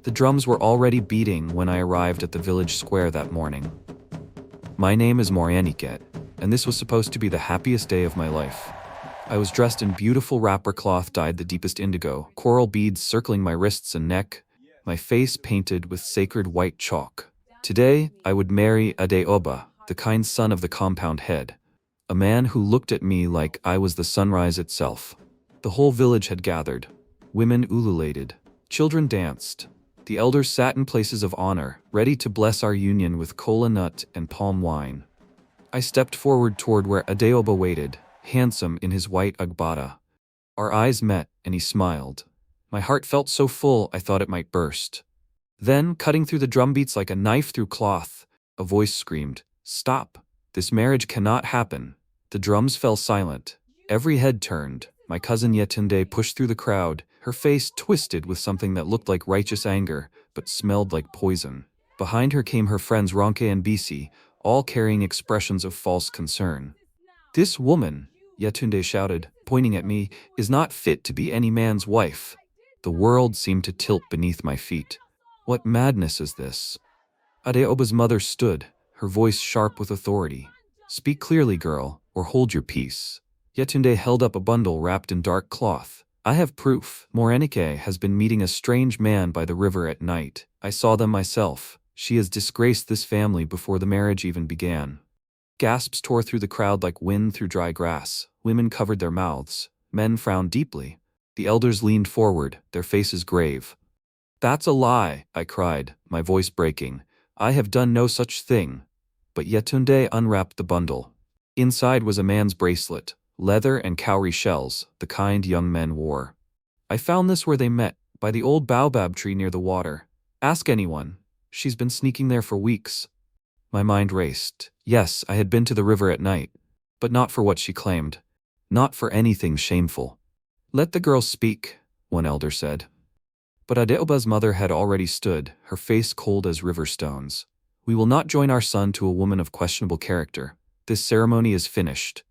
The drums were already beating when I arrived at the village square that morning. My name is Morẹnikẹ, and this was supposed to be the happiest day of my life. I was dressed in beautiful wrapper cloth dyed the deepest indigo, coral beads circling my wrists and neck, my face painted with sacred white chalk. Today, I would marry Adeoba, the kind son of the compound head, a man who looked at me like I was the sunrise itself. The whole village had gathered. Women ululated. Children danced. The elders sat in places of honor, ready to bless our union with kola nut and palm wine. I stepped forward toward where Adeoba waited, handsome in his white agbada. Our eyes met, and he smiled. My heart felt so full I thought it might burst. Then, cutting through the drumbeats like a knife through cloth, a voice screamed, "Stop! This marriage cannot happen." The drums fell silent. Every head turned. My cousin Yetunde pushed through the crowd, her face twisted with something that looked like righteous anger, but smelled like poison. Behind her came her friends Ronke and Bisi, all carrying expressions of false concern. "This woman," Yetunde shouted, pointing at me, "is not fit to be any man's wife." The world seemed to tilt beneath my feet. What madness is this? Adeoba's mother stood, her voice sharp with authority. "Speak clearly, girl, or hold your peace." Yetunde held up a bundle wrapped in dark cloth. "I have proof. Morẹnikẹ has been meeting a strange man by the river at night. I saw them myself. She has disgraced this family before the marriage even began." Gasps tore through the crowd like wind through dry grass. Women covered their mouths. Men frowned deeply. The elders leaned forward, their faces grave. "That's a lie," I cried, my voice breaking. "I have done no such thing." But Yetunde unwrapped the bundle. Inside was a man's bracelet, leather and cowrie shells, the kind young men wore. "I found this where they met, by the old baobab tree near the water. Ask anyone. She's been sneaking there for weeks." My mind raced. Yes, I had been to the river at night, but not for what she claimed. Not for anything shameful. "Let the girl speak," one elder said. But Adeoba's mother had already stood, her face cold as river stones. "We will not join our son to a woman of questionable character. This ceremony is finished."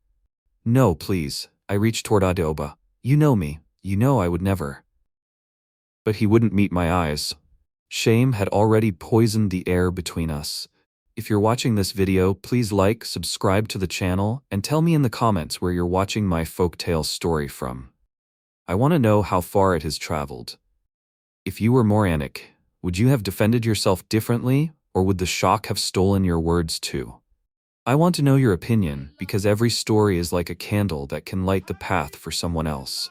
"No, please." I reached toward Adeoba. "You know me. You know I would never." But he wouldn't meet my eyes. Shame had already poisoned the air between us. If you're watching this video, please like, subscribe to the channel, and tell me in the comments where you're watching my folktale story from. I want to know how far it has traveled. If you were Morẹnikẹ, would you have defended yourself differently, or would the shock have stolen your words too? I want to know your opinion, because every story is like a candle that can light the path for someone else.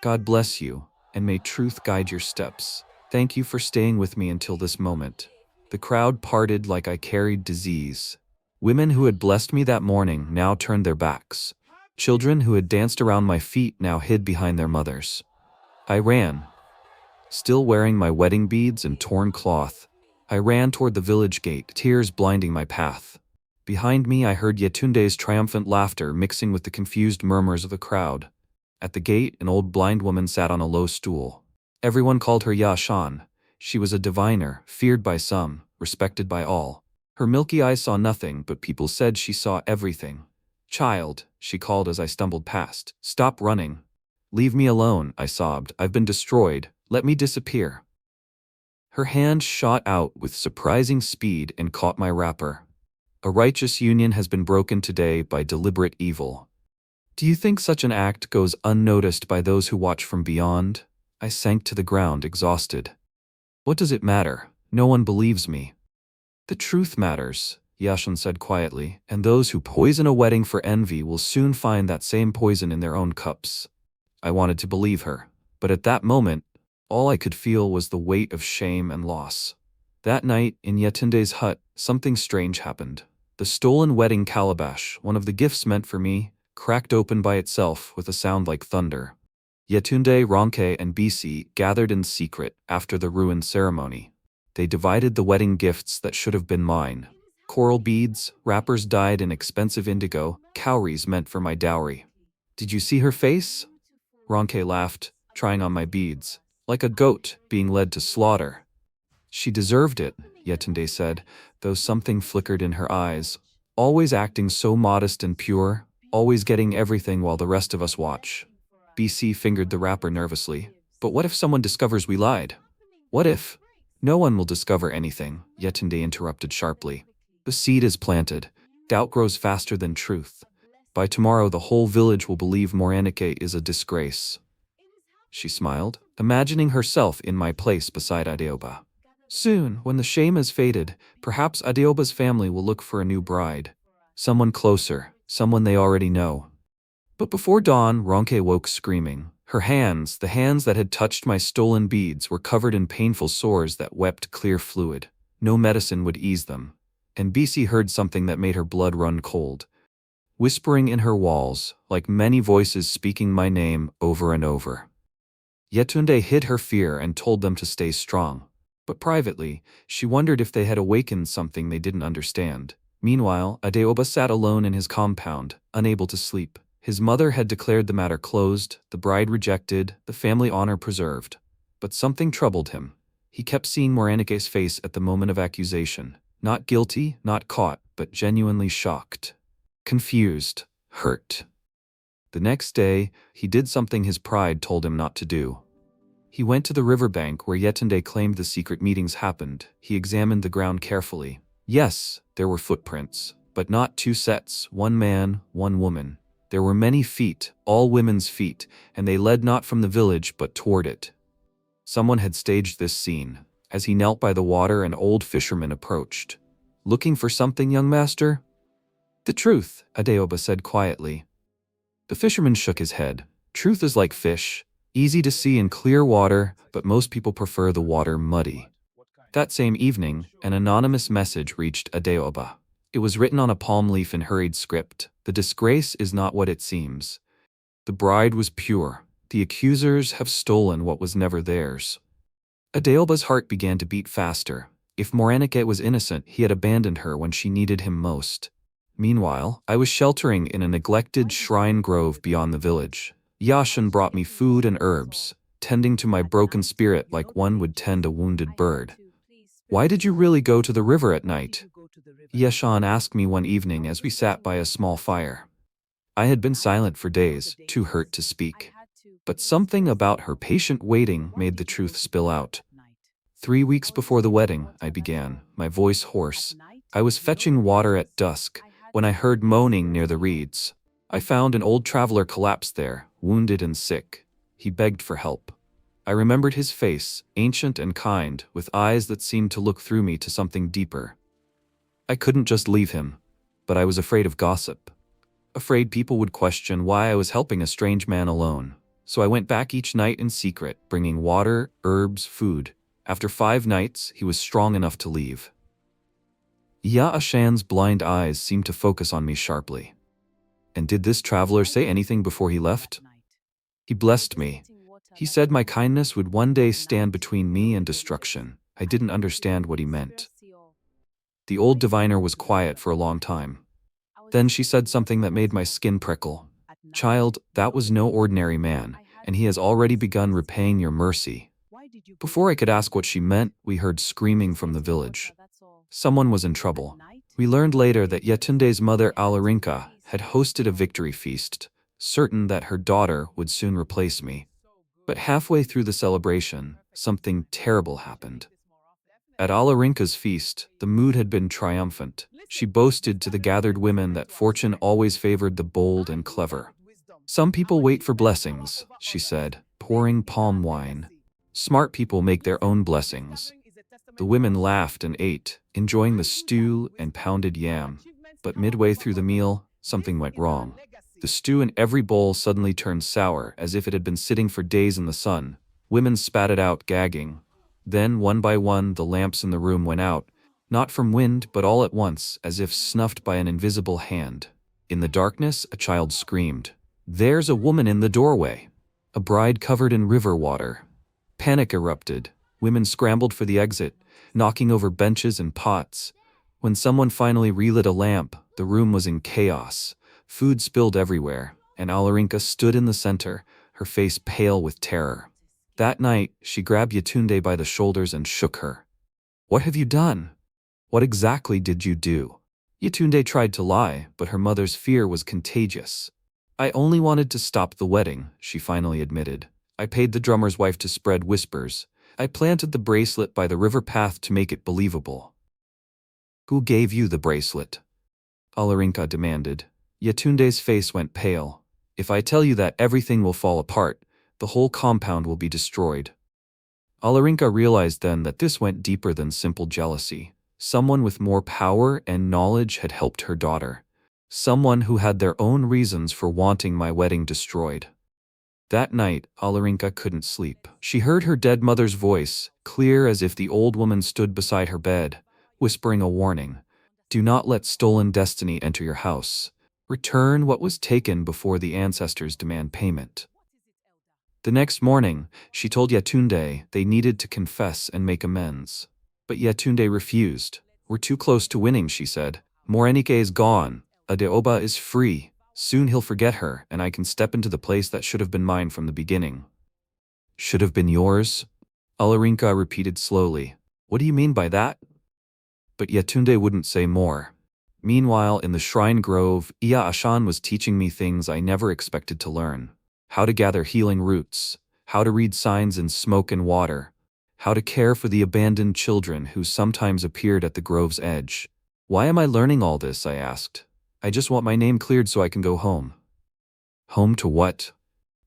God bless you, and may truth guide your steps. Thank you for staying with me until this moment. The crowd parted like I carried disease. Women who had blessed me that morning now turned their backs. Children who had danced around my feet now hid behind their mothers. I ran. Still wearing my wedding beads and torn cloth, I ran toward the village gate, tears blinding my path. Behind me I heard Yetunde's triumphant laughter mixing with the confused murmurs of the crowd. At the gate, an old blind woman sat on a low stool. Everyone called her Yashan. She was a diviner, feared by some, respected by all. Her milky eyes saw nothing, but people said she saw everything. "Child," she called as I stumbled past. "Stop running." "Leave me alone," I sobbed. "I've been destroyed. Let me disappear." Her hand shot out with surprising speed and caught my wrapper. A righteous union has been broken today by deliberate evil. Do you think such an act goes unnoticed by those who watch from beyond? I sank to the ground, exhausted. What does it matter? No one believes me. "The truth matters," Yashan said quietly, "and those who poison a wedding for envy will soon find that same poison in their own cups." I wanted to believe her, but at that moment, all I could feel was the weight of shame and loss. That night, in Yetunde's hut, something strange happened. The stolen wedding calabash, one of the gifts meant for me, cracked open by itself with a sound like thunder. Yetunde, Ronke, and Bisi gathered in secret after the ruined ceremony. They divided the wedding gifts that should have been mine. Coral beads, wrappers dyed in expensive indigo, cowries meant for my dowry. "Did you see her face?" Ronke laughed, trying on my beads. "Like a goat being led to slaughter." "She deserved it," Yetunde said, though something flickered in her eyes. "Always acting so modest and pure, always getting everything while the rest of us watch." BC fingered the wrapper nervously. "But what if someone discovers we lied?" What if? No one will discover anything, Yetunde interrupted sharply. The seed is planted. Doubt grows faster than truth. By tomorrow the whole village will believe Morẹnikẹ is a disgrace. She smiled, imagining herself in my place beside Adeoba. Soon, when the shame has faded, perhaps Adeoba's family will look for a new bride. Someone closer, someone they already know. But before dawn, Ronke woke screaming. Her hands, the hands that had touched my stolen beads, were covered in painful sores that wept clear fluid. No medicine would ease them. And Bisi heard something that made her blood run cold. Whispering in her walls, like many voices speaking my name over and over. Yetunde hid her fear and told them to stay strong. But privately, she wondered if they had awakened something they didn't understand. Meanwhile, Adeoba sat alone in his compound, unable to sleep. His mother had declared the matter closed, the bride rejected, the family honor preserved. But something troubled him. He kept seeing Morẹnikẹ's face at the moment of accusation. Not guilty, not caught, but genuinely shocked. Confused. Hurt. The next day, he did something his pride told him not to do. He went to the riverbank where Yetunde claimed the secret meetings happened. He examined the ground carefully. Yes, there were footprints, but not two sets, one man, one woman. There were many feet, all women's feet, and they led not from the village but toward it. Someone had staged this scene. As he knelt by the water, an old fisherman approached. Looking for something, young master? The truth, Adeoba said quietly. The fisherman shook his head. Truth is like fish, easy to see in clear water, but most people prefer the water muddy. That same evening, an anonymous message reached Adeoba. It was written on a palm leaf in hurried script. The disgrace is not what it seems. The bride was pure. The accusers have stolen what was never theirs. Adeoba's heart began to beat faster. If Morẹnikẹ was innocent, he had abandoned her when she needed him most. Meanwhile, I was sheltering in a neglected shrine grove beyond the village. Yashin brought me food and herbs, tending to my broken spirit like one would tend a wounded bird. Why did you really go to the river at night? Yashan asked me one evening as we sat by a small fire. I had been silent for days, too hurt to speak. But something about her patient waiting made the truth spill out. 3 weeks before the wedding, I began, my voice hoarse. I was fetching water at dusk when I heard moaning near the reeds. I found an old traveler collapsed there, wounded and sick. He begged for help. I remembered his face, ancient and kind, with eyes that seemed to look through me to something deeper. I couldn't just leave him, but I was afraid of gossip. Afraid people would question why I was helping a strange man alone. So I went back each night in secret, bringing water, herbs, food. After 5 nights, he was strong enough to leave. Ashan's blind eyes seemed to focus on me sharply. And did this traveler say anything before he left? He blessed me. He said my kindness would one day stand between me and destruction. I didn't understand what he meant. The old diviner was quiet for a long time. Then she said something that made my skin prickle. Child, that was no ordinary man, and he has already begun repaying your mercy. Before I could ask what she meant, we heard screaming from the village. Someone was in trouble. We learned later that Yetunde's mother Alarinka had hosted a victory feast, certain that her daughter would soon replace me. But halfway through the celebration, something terrible happened. At Alarinka's feast, the mood had been triumphant. She boasted to the gathered women that fortune always favored the bold and clever. Some people wait for blessings, she said, pouring palm wine. Smart people make their own blessings. The women laughed and ate, enjoying the stew and pounded yam. But midway through the meal, something went wrong. The stew in every bowl suddenly turned sour, as if it had been sitting for days in the sun. Women spat it out, gagging. Then, one by one, the lamps in the room went out, not from wind, but all at once, as if snuffed by an invisible hand. In the darkness, a child screamed. There's a woman in the doorway. A bride covered in river water. Panic erupted. Women scrambled for the exit, knocking over benches and pots. When someone finally relit a lamp, the room was in chaos. Food spilled everywhere, and Alarinka stood in the center, her face pale with terror. That night, she grabbed Yetunde by the shoulders and shook her. What have you done? What exactly did you do? Yetunde tried to lie, but her mother's fear was contagious. I only wanted to stop the wedding, she finally admitted. I paid the drummer's wife to spread whispers. I planted the bracelet by the river path to make it believable. Who gave you the bracelet? Olarinka demanded. Yetunde's face went pale. If I tell you that, everything will fall apart, the whole compound will be destroyed. Olarinka realized then that this went deeper than simple jealousy. Someone with more power and knowledge had helped her daughter. Someone who had their own reasons for wanting my wedding destroyed. That night, Olarinka couldn't sleep. She heard her dead mother's voice, clear as if the old woman stood beside her bed, whispering a warning. Do not let stolen destiny enter your house. Return what was taken before the ancestors demand payment. The next morning, she told Yetunde they needed to confess and make amends. But Yetunde refused. We're too close to winning, she said. Morẹnikẹ is gone. Adeoba is free. Soon he'll forget her, and I can step into the place that should have been mine from the beginning. Should have been yours? Olarinka repeated slowly. What do you mean by that? But Yetunde wouldn't say more. Meanwhile, in the shrine grove, Iya Ashan was teaching me things I never expected to learn. How to gather healing roots, how to read signs in smoke and water, how to care for the abandoned children who sometimes appeared at the grove's edge. Why am I learning all this? I asked. I just want my name cleared so I can go home. Home to what?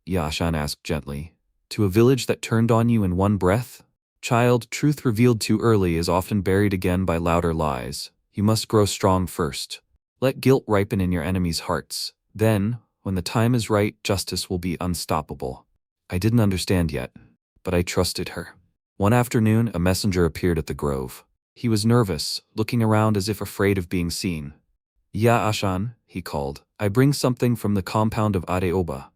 Iya Ashan asked gently. To a village that turned on you in one breath? Child, truth revealed too early is often buried again by louder lies. You must grow strong first. Let guilt ripen in your enemies' hearts. Then, when the time is right, justice will be unstoppable. I didn't understand yet, but I trusted her. One afternoon, a messenger appeared at the grove. He was nervous, looking around as if afraid of being seen. Ya Ashan, he called, I bring something from the compound of Adeoba.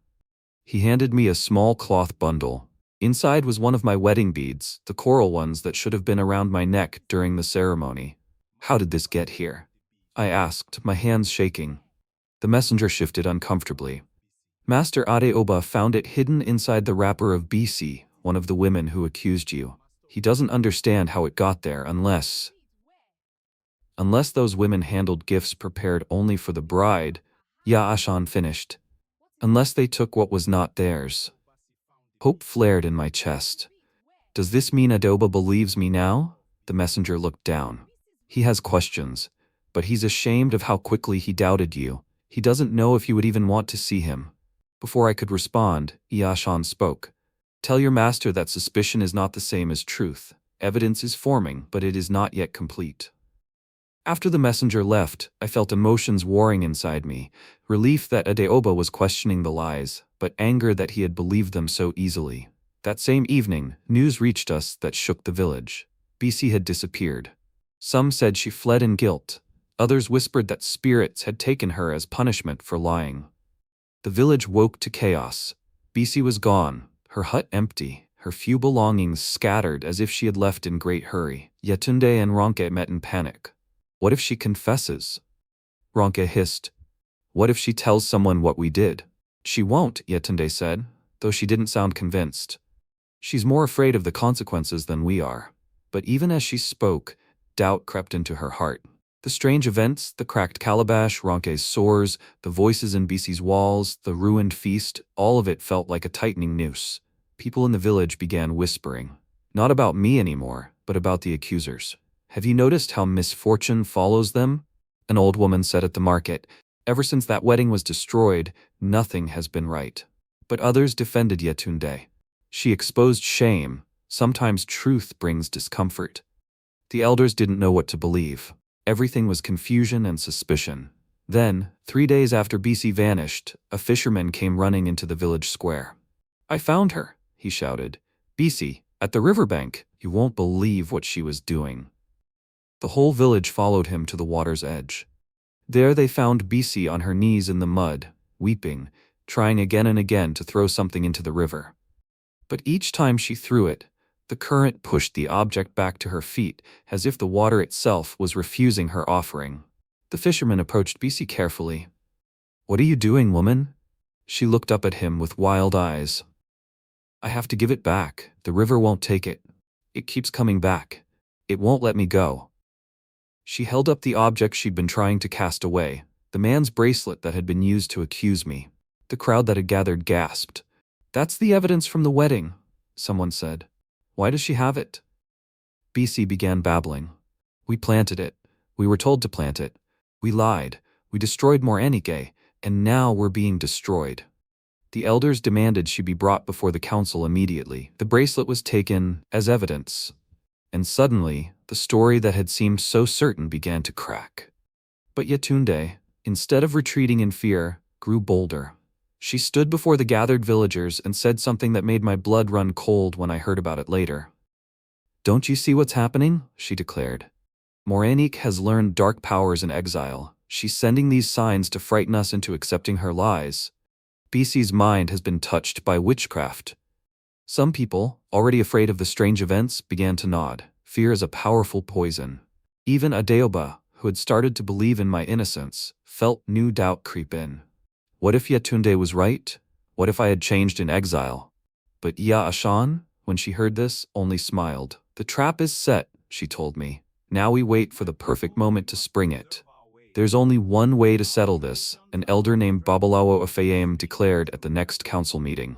He handed me a small cloth bundle. Inside was one of my wedding beads, the coral ones that should have been around my neck during the ceremony. How did this get here? I asked, my hands shaking. The messenger shifted uncomfortably. Master Adeoba found it hidden inside the wrapper of BC, one of the women who accused you. He doesn't understand how it got there unless those women handled gifts prepared only for the bride, Ya Ashan finished. Unless they took what was not theirs. Hope flared in my chest. Does this mean Adeoba believes me now? The messenger looked down. He has questions, but he's ashamed of how quickly he doubted you. He doesn't know if you would even want to see him. Before I could respond, Iya Ashan spoke. Tell your master that suspicion is not the same as truth. Evidence is forming, but it is not yet complete. After the messenger left, I felt emotions warring inside me. Relief that Adeoba was questioning the lies, but anger that he had believed them so easily. That same evening, news reached us that shook the village. BC had disappeared. Some said she fled in guilt. Others whispered that spirits had taken her as punishment for lying. The village woke to chaos. BC was gone, her hut empty, her few belongings scattered as if she had left in great hurry. Yetunde and Ronke met in panic. What if she confesses? Ronke hissed. What if she tells someone what we did? She won't, Yetunde said, though she didn't sound convinced. She's more afraid of the consequences than we are. But even as she spoke, doubt crept into her heart. The strange events, the cracked calabash, Ronke's sores, the voices in BC's walls, the ruined feast, all of it felt like a tightening noose. People in the village began whispering. Not about me anymore, but about the accusers. Have you noticed how misfortune follows them? An old woman said at the market. Ever since that wedding was destroyed, nothing has been right. But others defended Yetunde. She exposed shame. Sometimes truth brings discomfort. The elders didn't know what to believe. Everything was confusion and suspicion. Then, 3 days after BC vanished, a fisherman came running into the village square. I found her, he shouted. BC, at the riverbank, you won't believe what she was doing. The whole village followed him to the water's edge. There they found BC on her knees in the mud, weeping, trying again and again to throw something into the river. But each time she threw it, the current pushed the object back to her feet, as if the water itself was refusing her offering. The fisherman approached BC carefully. What are you doing, woman? She looked up at him with wild eyes. I have to give it back. The river won't take it. It keeps coming back. It won't let me go. She held up the object she'd been trying to cast away, the man's bracelet that had been used to accuse me. The crowd that had gathered gasped. That's the evidence from the wedding, someone said. Why does she have it? BC began babbling. We planted it. We were told to plant it. We lied. We destroyed Morẹnikẹ, and now we're being destroyed. The elders demanded she be brought before the council immediately. The bracelet was taken as evidence. And suddenly, the story that had seemed so certain began to crack. But Yetunde, instead of retreating in fear, grew bolder. She stood before the gathered villagers and said something that made my blood run cold when I heard about it later. "Don't you see what's happening?" she declared. "Morẹnikẹ has learned dark powers in exile. She's sending these signs to frighten us into accepting her lies. BC's mind has been touched by witchcraft." Some people, already afraid of the strange events, began to nod. Fear is a powerful poison. Even Adeoba, who had started to believe in my innocence, felt new doubt creep in. What if Yetunde was right? What if I had changed in exile? But Ashan, when she heard this, only smiled. "The trap is set," she told me. "Now we wait for the perfect moment to spring it." "There's only one way to settle this," an elder named Babalawo Afayam declared at the next council meeting.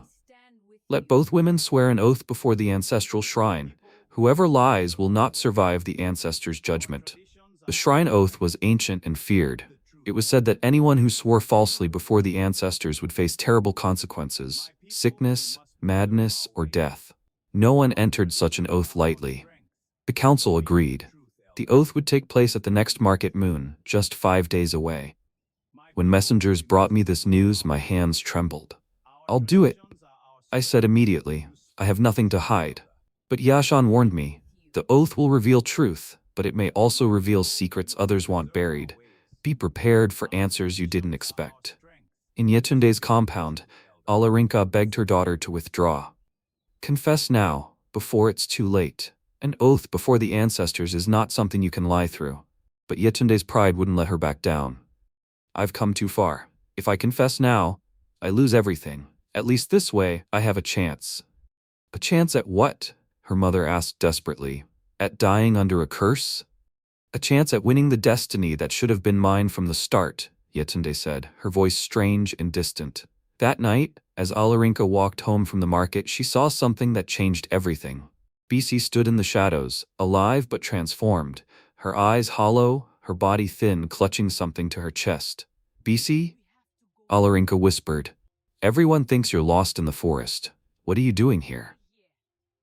"Let both women swear an oath before the ancestral shrine. Whoever lies will not survive the ancestors' judgment." The shrine oath was ancient and feared. It was said that anyone who swore falsely before the ancestors would face terrible consequences: sickness, madness, or death. No one entered such an oath lightly. The council agreed. The oath would take place at the next market moon, just 5 days away. When messengers brought me this news, my hands trembled. "I'll do it," I said immediately. "I have nothing to hide." But Yashan warned me, "The oath will reveal truth, but it may also reveal secrets others want buried. Be prepared for answers you didn't expect." In Yetunde's compound, Alarinka begged her daughter to withdraw. "Confess now, before it's too late. An oath before the ancestors is not something you can lie through." But Yetunde's pride wouldn't let her back down. "I've come too far. If I confess now, I lose everything. At least this way, I have a chance." "A chance at what?" her mother asked desperately. "At dying under a curse?" "A chance at winning the destiny that should have been mine from the start," Yetunde said, her voice strange and distant. That night, as Alarinka walked home from the market, she saw something that changed everything. BC stood in the shadows, alive but transformed, her eyes hollow, her body thin, clutching something to her chest. "BC?" Alarinka whispered. "Everyone thinks you're lost in the forest. What are you doing here?"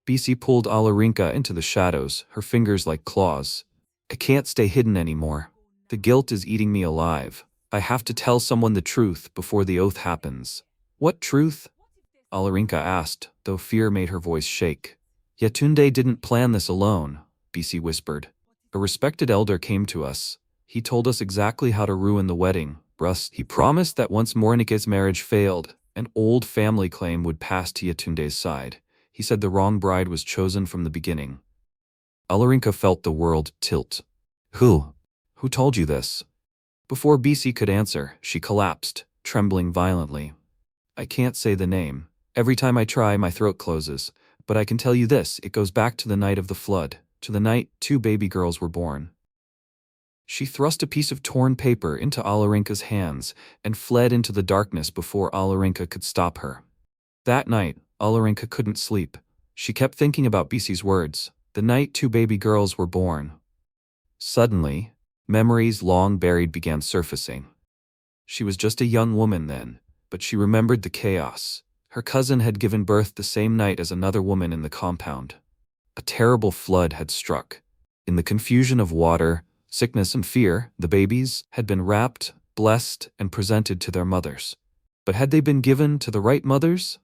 BC pulled Alarinka into the shadows, her fingers like claws. "I can't stay hidden anymore. The guilt is eating me alive. I have to tell someone the truth before the oath happens." "What truth?" Alarinka asked, though fear made her voice shake. "Yetunde didn't plan this alone," BC whispered. "A respected elder came to us. He told us exactly how to ruin the wedding. He promised that once Morẹnikẹ's marriage failed, an old family claim would pass to Yetunde's side. He said the wrong bride was chosen from the beginning." Alarinka felt the world tilt. Who told you this?" Before BC could answer, she collapsed, trembling violently. "I can't say the name. Every time I try, my throat closes. But I can tell you this, it goes back to the night of the flood, to the night 2 baby girls were born." She thrust a piece of torn paper into Alarinka's hands and fled into the darkness before Alarinka could stop her. That night, Alarinka couldn't sleep. She kept thinking about BC's words, the night 2 baby girls were born. Suddenly, memories long buried began surfacing. She was just a young woman then, but she remembered the chaos. Her cousin had given birth the same night as another woman in the compound. A terrible flood had struck. In the confusion of water, sickness and fear, the babies had been wrapped, blessed, and presented to their mothers. But had they been given to the right mothers?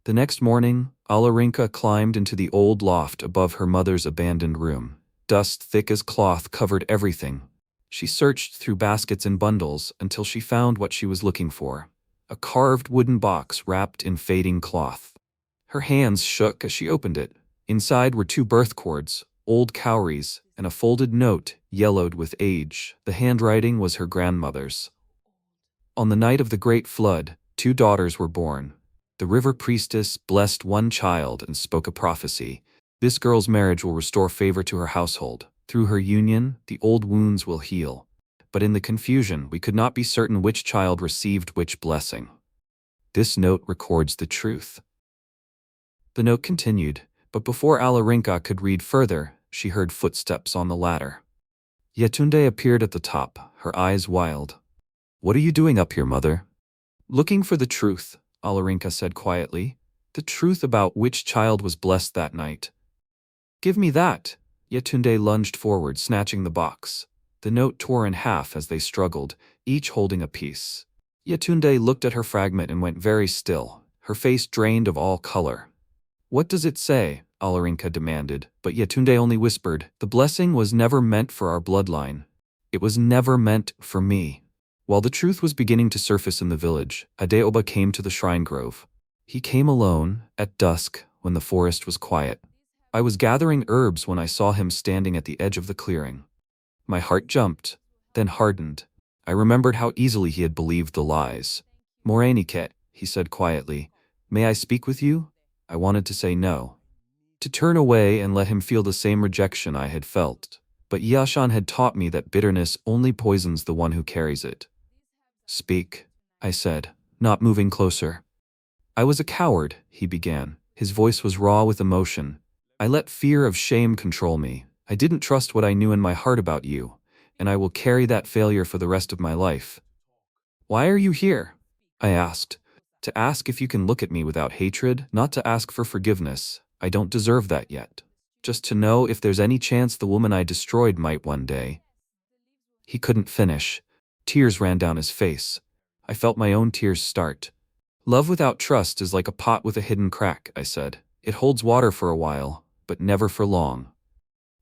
The next morning, Alarinka climbed into the old loft above her mother's abandoned room. Dust thick as cloth covered everything. She searched through baskets and bundles until she found what she was looking for: a carved wooden box wrapped in fading cloth. Her hands shook as she opened it. Inside were 2 birth cords, old cowries, and a folded note, yellowed with age. The handwriting was her grandmother's. "On the night of the great flood, 2 daughters were born. The river priestess blessed one child and spoke a prophecy. This girl's marriage will restore favor to her household. Through her union, the old wounds will heal. But in the confusion, we could not be certain which child received which blessing. This note records the truth." The note continued, But before Alarinka could read further, she heard footsteps on the ladder. Yetunde appeared at the top, her eyes wild. "What are you doing up here, mother?" "Looking for the truth," Alarinka said quietly. "The truth about which child was blessed that night." "Give me that." Yetunde lunged forward, snatching the box. The note tore in half as they struggled, each holding a piece. Yetunde looked at her fragment and went very still, her face drained of all color. "What does it say?" Alarinka demanded, but Yetunde only whispered, "The blessing was never meant for our bloodline. It was never meant for me." While the truth was beginning to surface in the village, Adeoba came to the shrine grove. He came alone, at dusk, when the forest was quiet. I was gathering herbs when I saw him standing at the edge of the clearing. My heart jumped, then hardened. I remembered how easily he had believed the lies. "Morẹnikẹ," he said quietly, "may I speak with you?" I wanted to say no, to turn away and let him feel the same rejection I had felt. But Yashan had taught me that bitterness only poisons the one who carries it. "Speak," I said, not moving closer. "I was a coward," he began. His voice was raw with emotion. "I let fear of shame control me. I didn't trust what I knew in my heart about you, and I will carry that failure for the rest of my life." "Why are you here?" I asked. "To ask if you can look at me without hatred, not to ask for forgiveness. I don't deserve that yet. Just to know if there's any chance the woman I destroyed might one day." He couldn't finish. Tears ran down his face. I felt my own tears start. "Love without trust is like a pot with a hidden crack," I said. "It holds water for a while, but never for long."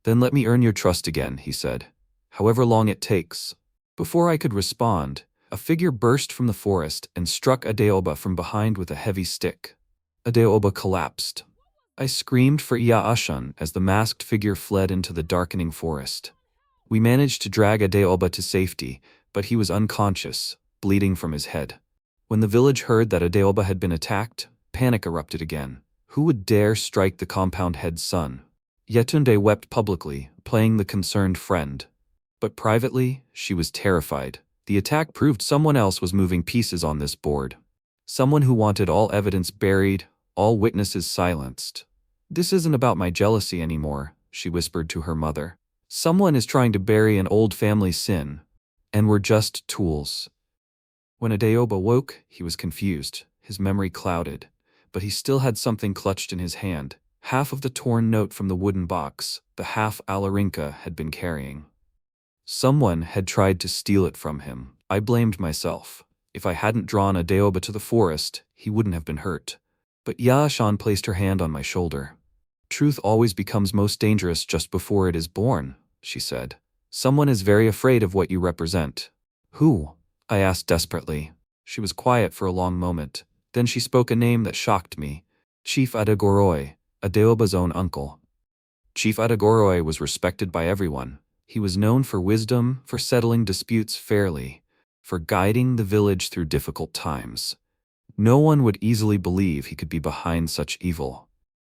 "Then let me earn your trust again," he said. "However long it takes." Before I could respond, a figure burst from the forest and struck Adeoba from behind with a heavy stick. Adeoba collapsed. I screamed for Yashan as the masked figure fled into the darkening forest. We managed to drag Adeoba to safety, but he was unconscious, bleeding from his head. When the village heard that Adeoba had been attacked, panic erupted again. Who would dare strike the compound head's son? Yetunde wept publicly, playing the concerned friend. But privately, she was terrified. The attack proved someone else was moving pieces on this board. Someone who wanted all evidence buried, all witnesses silenced. "This isn't about my jealousy anymore," she whispered to her mother. "Someone is trying to bury an old family sin, and we're just tools." When Adeoba woke, he was confused, his memory clouded, but he still had something clutched in his hand, half of the torn note from the wooden box, the half Alarinka had been carrying. Someone had tried to steal it from him. I blamed myself. If I hadn't drawn Adeoba to the forest, he wouldn't have been hurt. But Yashan placed her hand on my shoulder. "Truth always becomes most dangerous just before it is born," she said. "Someone is very afraid of what you represent." "Who?" I asked desperately. She was quiet for a long moment. Then she spoke a name that shocked me. Chief Adegoroi, Adeoba's own uncle. Chief Adegoroi was respected by everyone. He was known for wisdom, for settling disputes fairly, for guiding the village through difficult times. No one would easily believe he could be behind such evil.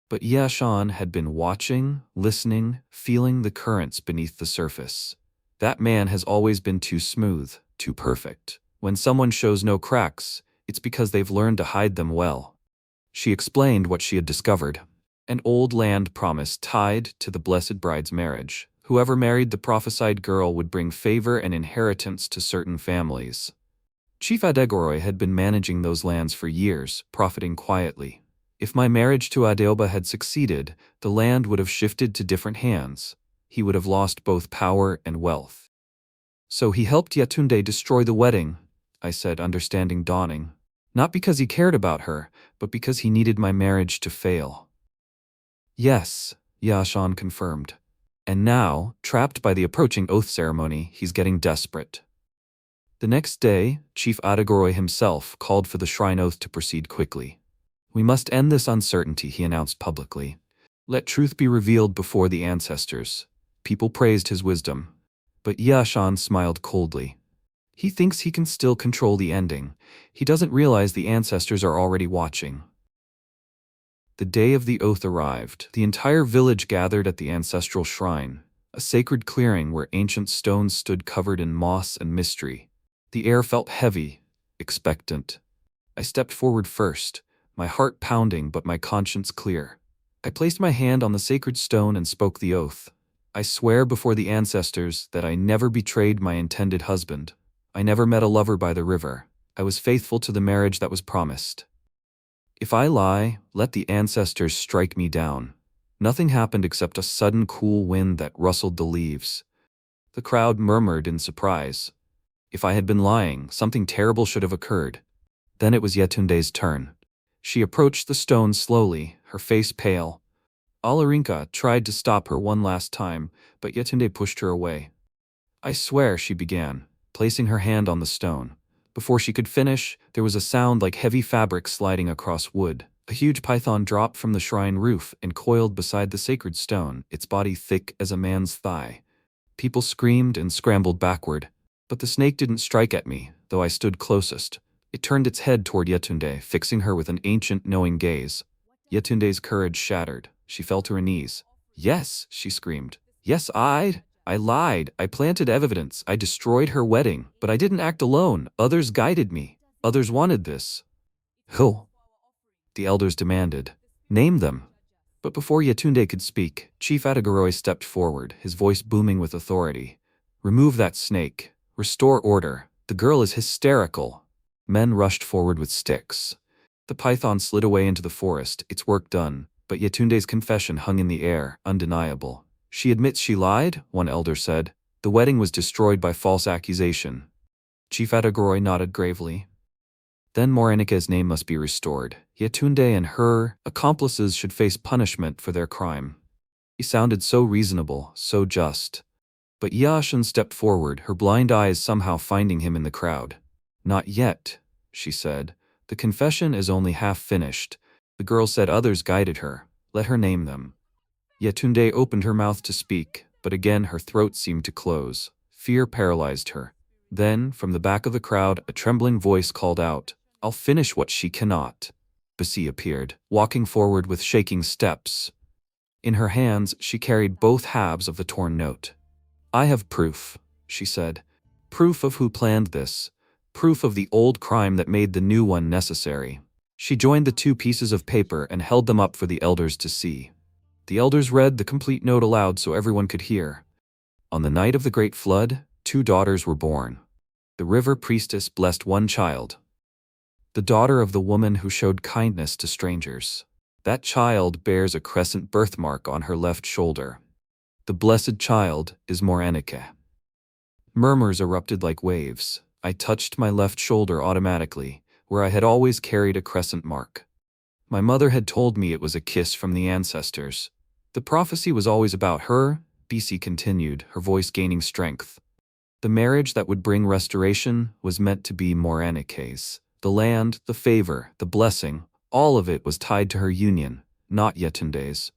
But Yashan had been watching, listening, feeling the currents beneath the surface. That man has always been too smooth, too perfect. When someone shows no cracks, it's because they've learned to hide them well. She explained what she had discovered. An old land promise tied to the blessed bride's marriage. Whoever married the prophesied girl would bring favor and inheritance to certain families. Chief Adegoroi had been managing those lands for years, profiting quietly. If my marriage to Adeoba had succeeded, the land would have shifted to different hands. He would have lost both power and wealth. "So he helped Yetunde destroy the wedding," I said, understanding dawning. "Not because he cared about her, but because he needed my marriage to fail." "Yes," Yashan confirmed. "And now, trapped by the approaching oath ceremony, he's getting desperate." The next day, Chief Adegoroi himself called for the shrine oath to proceed quickly. "We must end this uncertainty," he announced publicly. "Let truth be revealed before the ancestors." People praised his wisdom. But Yashan smiled coldly. He thinks he can still control the ending. He doesn't realize the ancestors are already watching. The day of the oath arrived. The entire village gathered at the ancestral shrine, a sacred clearing where ancient stones stood covered in moss and mystery. The air felt heavy, expectant. I stepped forward first, my heart pounding but my conscience clear. I placed my hand on the sacred stone and spoke the oath. I swear before the ancestors that I never betrayed my intended husband. I never met a lover by the river. I was faithful to the marriage that was promised. If I lie, let the ancestors strike me down. Nothing happened except a sudden cool wind that rustled the leaves. The crowd murmured in surprise. If I had been lying, something terrible should have occurred. Then it was Yetunde's turn. She approached the stone slowly, her face pale. Alarinka tried to stop her one last time, but Yetunde pushed her away. I swear, she began, placing her hand on the stone. Before she could finish, there was a sound like heavy fabric sliding across wood. A huge python dropped from the shrine roof and coiled beside the sacred stone, its body thick as a man's thigh. People screamed and scrambled backward, but the snake didn't strike at me, though I stood closest. It turned its head toward Yetunde, fixing her with an ancient, knowing gaze. Yetunde's courage shattered. She fell to her knees. "Yes," she screamed. "Yes, I lied. I planted evidence. I destroyed her wedding, but I didn't act alone. Others guided me. Others wanted this." "Who?" the elders demanded. "Name them." But before Yetunde could speak, Chief Adagoroi stepped forward, his voice booming with authority. "Remove that snake. Restore order. The girl is hysterical." Men rushed forward with sticks. The python slid away into the forest, its work done, but Yetunde's confession hung in the air, undeniable. "She admits she lied," one elder said. "The wedding was destroyed by false accusation." Chief Adagoroi nodded gravely. "Then Morẹnikẹ's name must be restored. Yetunde and her accomplices should face punishment for their crime." He sounded so reasonable, so just. But Yashin stepped forward, her blind eyes somehow finding him in the crowd. "Not yet," she said. "The confession is only half finished. The girl said others guided her. Let her name them." Yetunde opened her mouth to speak, but again her throat seemed to close. Fear paralyzed her. Then, from the back of the crowd, a trembling voice called out, "I'll finish what she cannot." Basi appeared, walking forward with shaking steps. In her hands, she carried both halves of the torn note. "I have proof," she said. "Proof of who planned this. Proof of the old crime that made the new one necessary." She joined the two pieces of paper and held them up for the elders to see. The elders read the complete note aloud so everyone could hear. "On the night of the great flood, 2 daughters were born. The river priestess blessed one child, the daughter of the woman who showed kindness to strangers. That child bears a crescent birthmark on her left shoulder. The blessed child is Morẹnikẹ." Murmurs erupted like waves. I touched my left shoulder automatically, where I had always carried a crescent mark. My mother had told me it was a kiss from the ancestors. The prophecy was always about her, Bisi continued, her voice gaining strength. The marriage that would bring restoration was meant to be Morẹnikẹ's. The land, the favor, the blessing, all of it was tied to her union, not Yetunde's.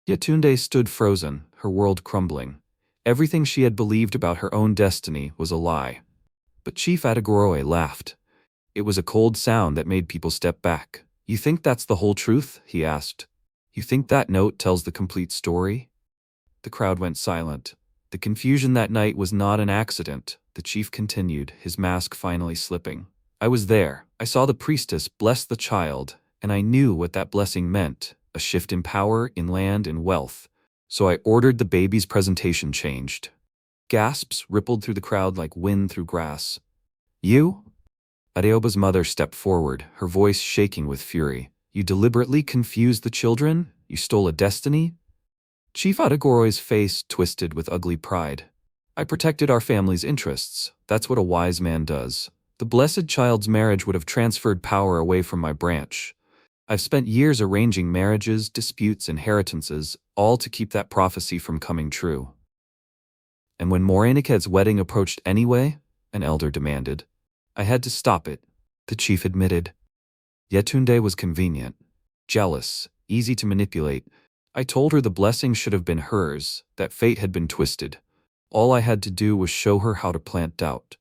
Yetunde stood frozen, her world crumbling. Everything she had believed about her own destiny was a lie. But Chief Adagoroi laughed. It was a cold sound that made people step back. "You think that's the whole truth?" he asked. "You think that note tells the complete story?" The crowd went silent. The confusion that night was not an accident, the chief continued, his mask finally slipping. "I was there. I saw the priestess bless the child, and I knew what that blessing meant, a shift in power, in land, in wealth. So I ordered the baby's presentation changed." Gasps rippled through the crowd like wind through grass. "You?" Adeoba's mother stepped forward, her voice shaking with fury. "You deliberately confused the children? You stole a destiny?" Chief Adagoroi's face twisted with ugly pride. "I protected our family's interests. That's what a wise man does. The blessed child's marriage would have transferred power away from my branch. I've spent years arranging marriages, disputes, inheritances, all to keep that prophecy from coming true." "And when Morẹnikẹ's wedding approached anyway?" an elder demanded. "I had to stop it," the chief admitted. Yetunde was convenient, jealous, easy to manipulate. I told her the blessing should have been hers, that fate had been twisted. All I had to do was show her how to plant doubt.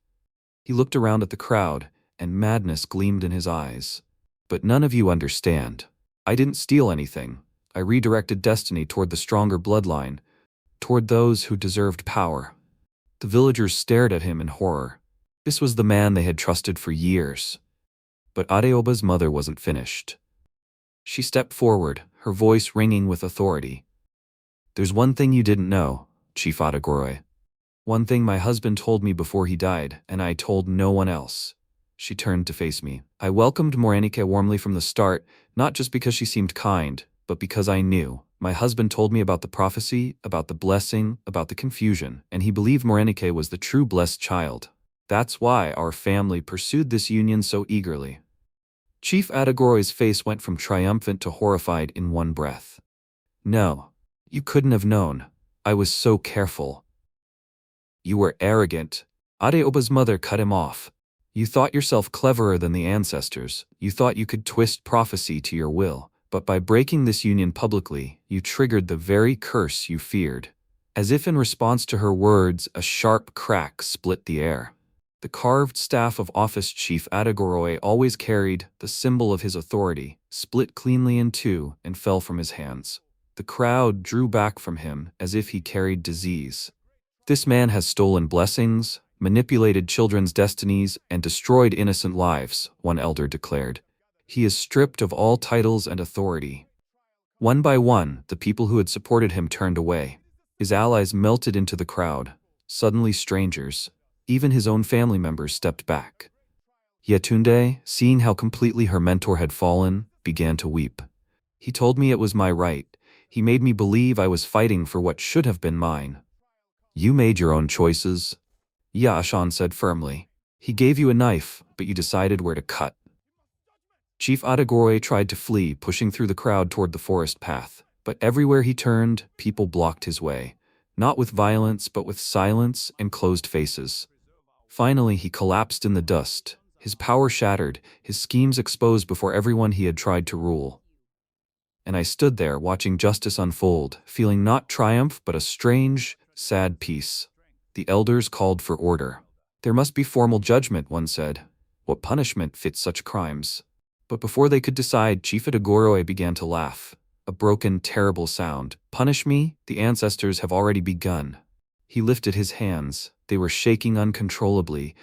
He looked around at the crowd, and madness gleamed in his eyes. "But none of you understand. I didn't steal anything. I redirected destiny toward the stronger bloodline, toward those who deserved power." The villagers stared at him in horror. This was the man they had trusted for years. But Adeoba's mother wasn't finished. She stepped forward, her voice ringing with authority. "There's one thing you didn't know, Chief Adagoroi. One thing my husband told me before he died, and I told no one else." She turned to face me. I welcomed Morẹnikẹ warmly from the start, not just because she seemed kind, but because I knew. My husband told me about the prophecy, about the blessing, about the confusion, and he believed Morẹnikẹ was the true blessed child. That's why our family pursued this union so eagerly. Chief Adagoroi's face went from triumphant to horrified in one breath. "No, you couldn't have known. I was so careful." "You were arrogant." Adeoba's mother cut him off. "You thought yourself cleverer than the ancestors. You thought you could twist prophecy to your will. But by breaking this union publicly, you triggered the very curse you feared." As if in response to her words, a sharp crack split the air. The carved staff of office Chief Adagoroi always carried, the symbol of his authority, split cleanly in two and fell from his hands. The crowd drew back from him as if he carried disease. "This man has stolen blessings, manipulated children's destinies, and destroyed innocent lives," one elder declared. "He is stripped of all titles and authority." One by one, the people who had supported him turned away. His allies melted into the crowd. Suddenly strangers, even his own family members, stepped back. Yetunde, seeing how completely her mentor had fallen, began to weep. "He told me it was my right. He made me believe I was fighting for what should have been mine." "You made your own choices," Yashan said firmly. "He gave you a knife, but you decided where to cut." Chief Adagoroi tried to flee, pushing through the crowd toward the forest path. But everywhere he turned, people blocked his way. Not with violence, but with silence and closed faces. Finally, he collapsed in the dust, his power shattered, his schemes exposed before everyone he had tried to rule. And I stood there watching justice unfold, feeling not triumph but a strange, sad peace. The elders called for order. "There must be formal judgment," one said. "What punishment fits such crimes?" But before they could decide, Chief Adagoroi began to laugh. A broken, terrible sound. "Punish me? The ancestors have already begun." He lifted his hands. They were shaking uncontrollably,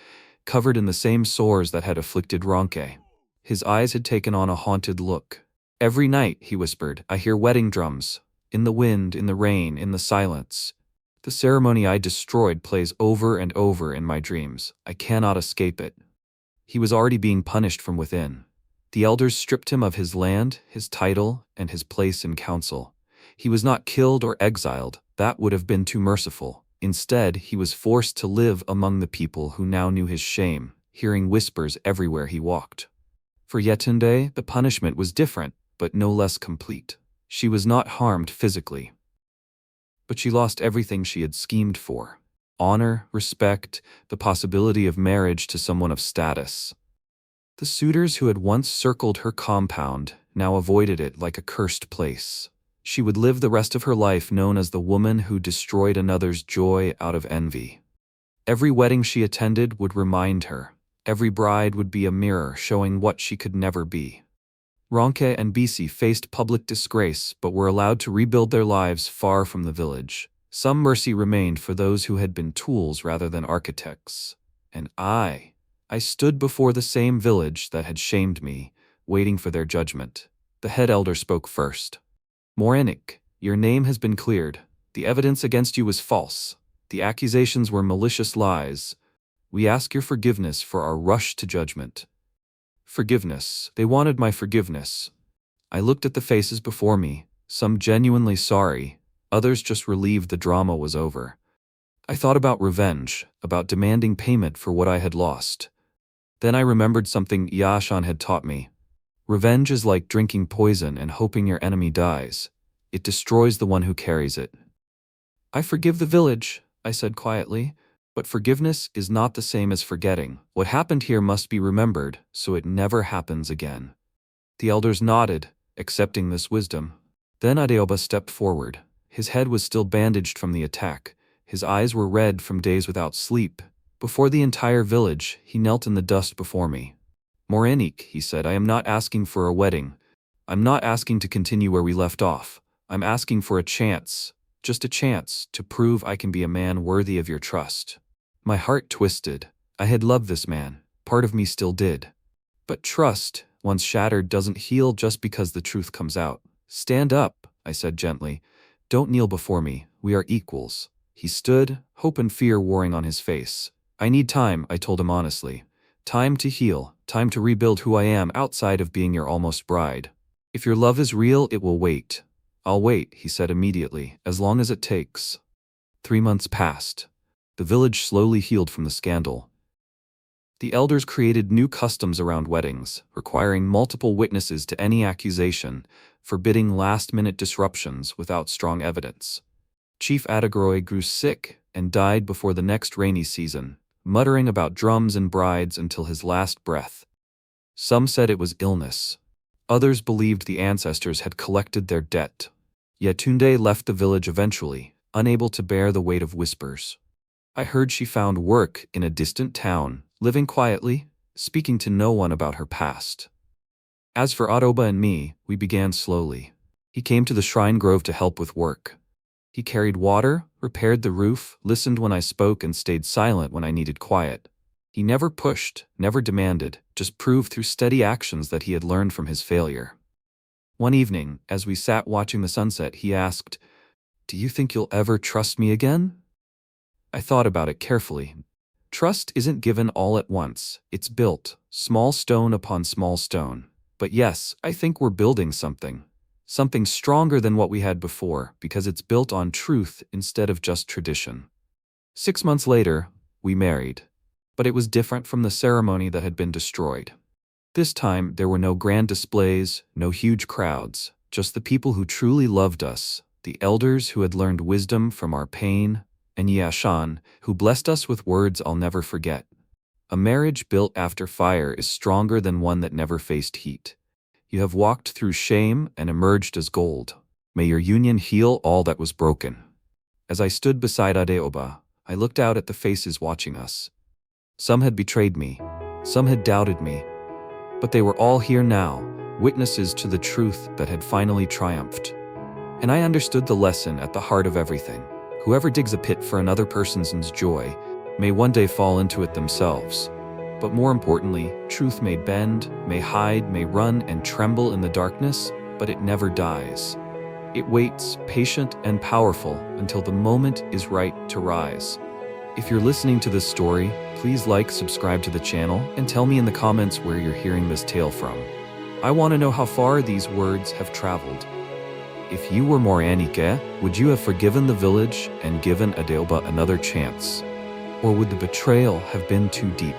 covered in the same sores that had afflicted Ronke. His eyes had taken on a haunted look. "Every night," he whispered, "I hear wedding drums. In the wind, in the rain, in the silence. The ceremony I destroyed plays over and over in my dreams. I cannot escape it." He was already being punished from within. The elders stripped him of his land, his title, and his place in council. He was not killed or exiled. That would have been too merciful. Instead, he was forced to live among the people who now knew his shame, hearing whispers everywhere he walked. For Yetunde, the punishment was different, but no less complete. She was not harmed physically, but she lost everything she had schemed for: honor, respect, the possibility of marriage to someone of status. The suitors who had once circled her compound now avoided it like a cursed place. She would live the rest of her life known as the woman who destroyed another's joy out of envy. Every wedding she attended would remind her. Every bride would be a mirror showing what she could never be. Ronke and Bisi faced public disgrace but were allowed to rebuild their lives far from the village. Some mercy remained for those who had been tools rather than architects. And I stood before the same village that had shamed me, waiting for their judgment. The head elder spoke first. "Morẹnikẹ, your name has been cleared. The evidence against you was false. The accusations were malicious lies. We ask your forgiveness for our rush to judgment." Forgiveness. They wanted my forgiveness. I looked at the faces before me, some genuinely sorry, others just relieved the drama was over. I thought about revenge, about demanding payment for what I had lost. Then I remembered something Yashan had taught me. Revenge is like drinking poison and hoping your enemy dies. It destroys the one who carries it. "I forgive the village," I said quietly, "but forgiveness is not the same as forgetting. What happened here must be remembered, so it never happens again." The elders nodded, accepting this wisdom. Then Adeoba stepped forward. His head was still bandaged from the attack. His eyes were red from days without sleep. Before the entire village, he knelt in the dust before me. "Morẹnikẹ," he said, "I am not asking for a wedding. I'm not asking to continue where we left off. I'm asking for a chance, just a chance, to prove I can be a man worthy of your trust." My heart twisted. I had loved this man. Part of me still did. But trust, once shattered, doesn't heal just because the truth comes out. "Stand up," I said gently. "Don't kneel before me. We are equals." He stood, hope and fear warring on his face. "I need time," I told him honestly. "Time to heal, time to rebuild who I am outside of being your almost bride. If your love is real, it will wait." "I'll wait," he said immediately, "as long as it takes." 3 months passed. The village slowly healed from the scandal. The elders created new customs around weddings, requiring multiple witnesses to any accusation, forbidding last-minute disruptions without strong evidence. Chief Adagroy grew sick and died before the next rainy season, muttering about drums and brides until his last breath. Some said it was illness. Others believed the ancestors had collected their debt. Yetunde left the village eventually, unable to bear the weight of whispers. I heard she found work in a distant town, living quietly, speaking to no one about her past. As for Adoba and me, we began slowly. He came to the shrine grove to help with work. He carried water, repaired the roof, listened when I spoke, and stayed silent when I needed quiet. He never pushed, never demanded, just proved through steady actions that he had learned from his failure. One evening, as we sat watching the sunset, he asked, "Do you think you'll ever trust me again?" I thought about it carefully. Trust isn't given all at once, it's built, small stone upon small stone. But yes, I think we're building something. Something stronger than what we had before, because it's built on truth instead of just tradition. 6 months later, we married. But it was different from the ceremony that had been destroyed. This time, there were no grand displays, no huge crowds, just the people who truly loved us, the elders who had learned wisdom from our pain, and Yashan, who blessed us with words I'll never forget. A marriage built after fire is stronger than one that never faced heat. You have walked through shame and emerged as gold. May your union heal all that was broken. As I stood beside Adeoba, I looked out at the faces watching us. Some had betrayed me, some had doubted me, but they were all here now, witnesses to the truth that had finally triumphed. And I understood the lesson at the heart of everything. Whoever digs a pit for another person's joy may one day fall into it themselves. But more importantly, truth may bend, may hide, may run and tremble in the darkness, but it never dies. It waits, patient and powerful, until the moment is right to rise. If you're listening to this story, please like, subscribe to the channel, and tell me in the comments where you're hearing this tale from. I want to know how far these words have traveled. If you were Morẹnikẹ, would you have forgiven the village and given Adeoba another chance? Or would the betrayal have been too deep?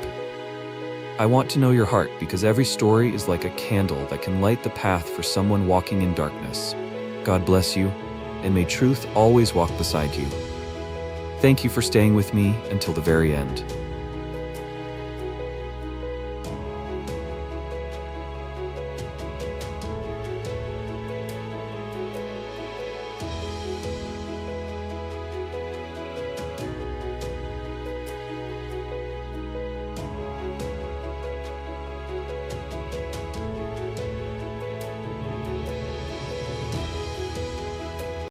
I want to know your heart, because every story is like a candle that can light the path for someone walking in darkness. God bless you, and may truth always walk beside you. Thank you for staying with me until the very end.